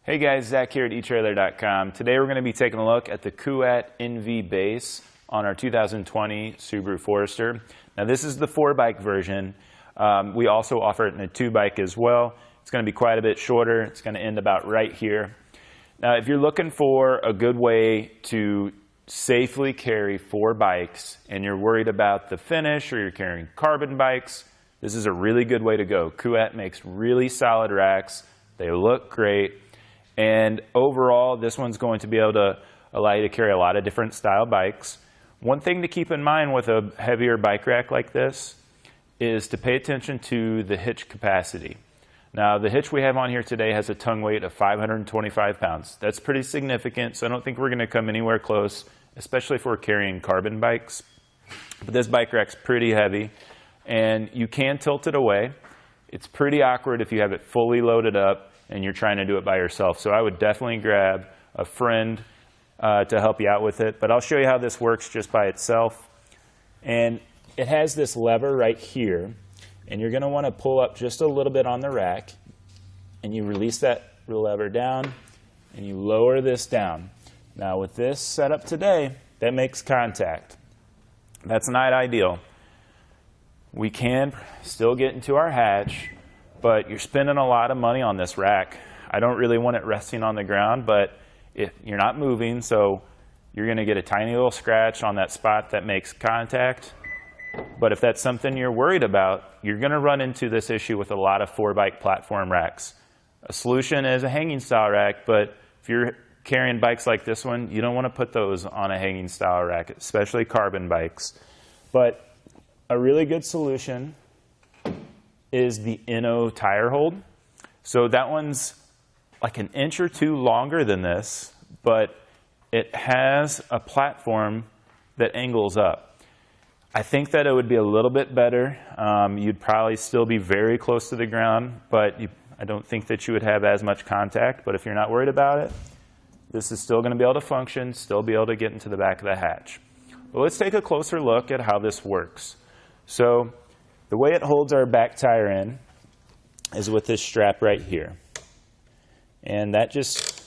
Hey guys, Zach here at etrailer.com. Today we're going to be taking a look at the Kuat NV Base on our 2020 Subaru Forester. Now this is the 4-bike version. We also offer it in a 2-bike as well. It's going to be quite a bit shorter. It's going to end about right here. Now if you're looking for a good way to safely carry 4 bikes and you're worried about the finish or you're carrying carbon bikes, this is a really good way to go. Kuat makes really solid racks. They look great. And overall, this one's going to be able to allow you to carry a lot of different style bikes. One thing to keep in mind with a heavier bike rack like this is to pay attention to the hitch capacity. Now, the hitch we have on here today has a tongue weight of 525 pounds. That's pretty significant, so I don't think we're going to come anywhere close, especially if we're carrying carbon bikes. But this bike rack's pretty heavy, and you can tilt it away. It's pretty awkward if you have it fully loaded up and you're trying to do it by yourself. So I would definitely grab a friend to help you out with it. But I'll show you how this works just by itself. And it has this lever right here. And you're going to want to pull up just a little bit on the rack. And you release that lever down. And you lower this down. Now with this setup today, that makes contact. That's not ideal. We can still get into our hatch, but you're spending a lot of money on this rack. I don't really want it resting on the ground, but you're not moving, so you're going to get a tiny little scratch on that spot that makes contact. But if that's something you're worried about, you're going to run into this issue with a lot of 4-bike platform racks. A solution is a hanging style rack, but if you're carrying bikes like this one, you don't want to put those on a hanging style rack, especially carbon bikes. But a really good solution is the NO tire hold. So that one's like an inch or two longer than this, but it has a platform that angles up. I think that it would be a little bit better. You'd probably still be very close to the ground, but I don't think that you would have as much contact. But if you're not worried about it, this is still going to be able to function, still be able to get into the back of the hatch. Well, let's take a closer look at how this works. So the way it holds our back tire in is with this strap right here. And that just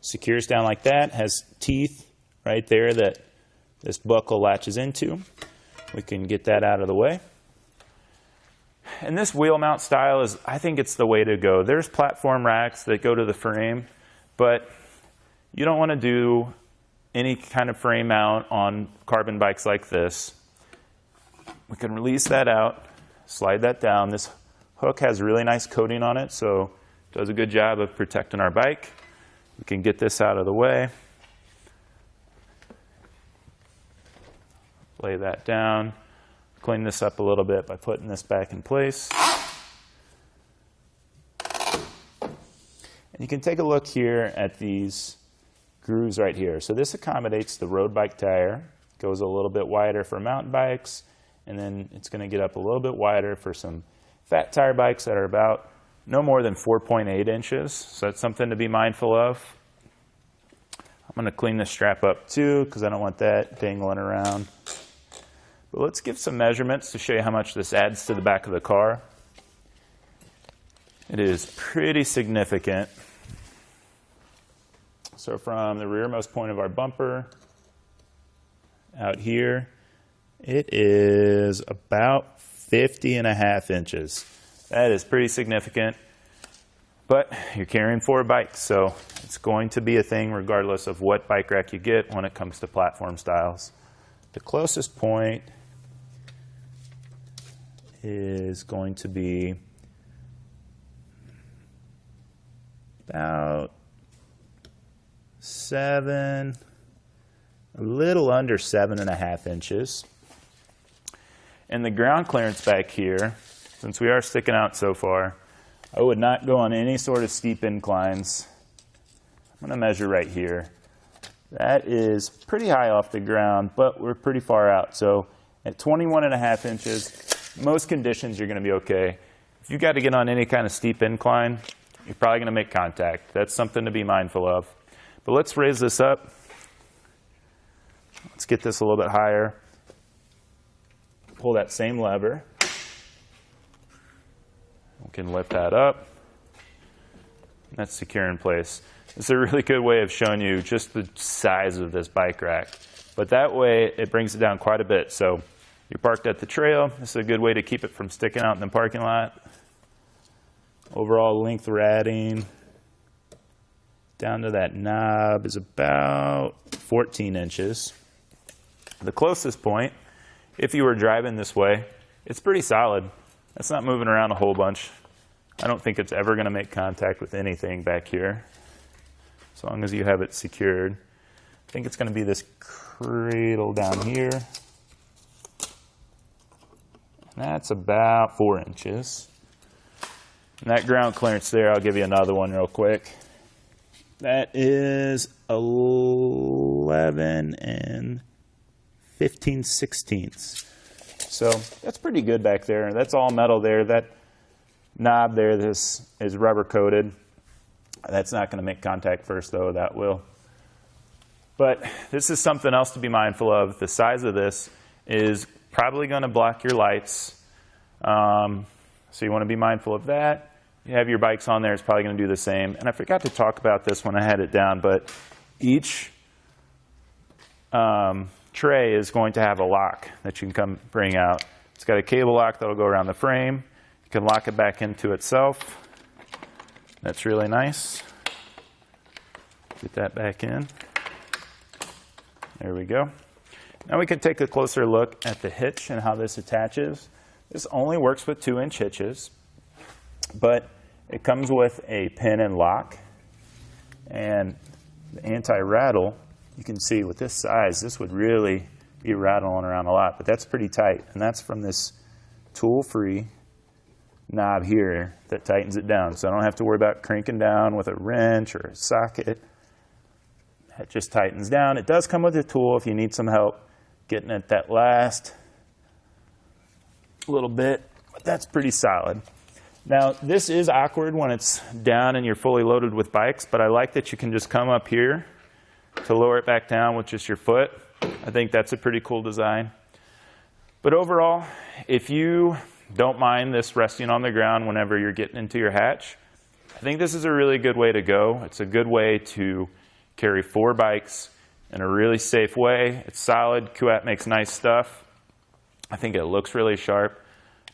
secures down like that, has teeth right there that this buckle latches into. We can get that out of the way. And this wheel mount style is, I think it's the way to go. There's platform racks that go to the frame, but you don't want to do any kind of frame mount on carbon bikes like this. We can release that out, slide that down. This hook has really nice coating on it, so it does a good job of protecting our bike. We can get this out of the way. Lay that down. Clean this up a little bit by putting this back in place. And you can take a look here at these grooves right here. So this accommodates the road bike tire. Goes a little bit wider for mountain bikes. And then it's going to get up a little bit wider for some fat tire bikes that are about no more than 4.8 inches. So that's something to be mindful of. I'm going to clean this strap up too because I don't want that dangling around. But let's give some measurements to show you how much this adds to the back of the car. It is pretty significant. So from the rearmost point of our bumper out here, it is about 50.5 inches. That is pretty significant, but you're carrying 4 bikes, so it's going to be a thing regardless of what bike rack you get when it comes to platform styles. The closest point is going to be about a little under 7.5 inches. And the ground clearance back here, since we are sticking out so far, I would not go on any sort of steep inclines. I'm going to measure right here. That is pretty high off the ground, but we're pretty far out. So at 21.5 inches, most conditions you're going to be okay. If you got to get on any kind of steep incline, you're probably going to make contact. That's something to be mindful of. But let's raise this up. Let's get this a little bit higher. Pull that same lever. We can lift that up. That's secure in place. This is a really good way of showing you just the size of this bike rack. But that way, it brings it down quite a bit. So you're parked at the trail. This is a good way to keep it from sticking out in the parking lot. Overall length ratting down to that knob is about 14 inches. The closest point, if you were driving this way, it's pretty solid. That's not moving around a whole bunch. I don't think it's ever going to make contact with anything back here, as long as you have it secured. I think it's going to be this cradle down here. And that's about 4 inches. And that ground clearance there, I'll give you another one real quick. That is 11 and 15/16. So that's pretty good back there. That's all metal there. That knob there, this is rubber coated. That's not going to make contact first though, that will. But this is something else to be mindful of. The size of this is probably going to block your lights. So you want to be mindful of that. You have your bikes on there, it's probably going to do the same. And I forgot to talk about this when I had it down, but each tray is going to have a lock that you can come bring out. It's got a cable lock that will go around the frame. You can lock it back into itself. That's really nice. Get that back in. There we go. Now we can take a closer look at the hitch and how this attaches. This only works with 2-inch hitches, but it comes with a pin and lock. And the anti-rattle, you can see with this size, this would really be rattling around a lot, but that's pretty tight. And that's from this tool-free knob here that tightens it down. So I don't have to worry about cranking down with a wrench or a socket. It just tightens down. It does come with a tool if you need some help getting at that last little bit, but that's pretty solid. Now, this is awkward when it's down and you're fully loaded with bikes, but I like that you can just come up here to lower it back down with just your foot. I think that's a pretty cool design. But overall, if you don't mind this resting on the ground whenever you're getting into your hatch, I think this is a really good way to go. It's a good way to carry 4 bikes in a really safe way. It's solid. Kuat makes nice stuff. I think it looks really sharp.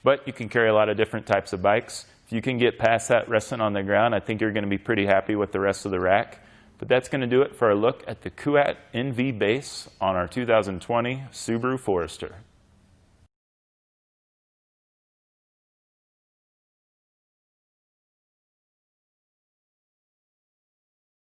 But you can carry a lot of different types of bikes. If you can get past that resting on the ground, I think you're going to be pretty happy with the rest of the rack. But that's going to do it for a look at the Kuat NV Base on our 2020 Subaru Forester.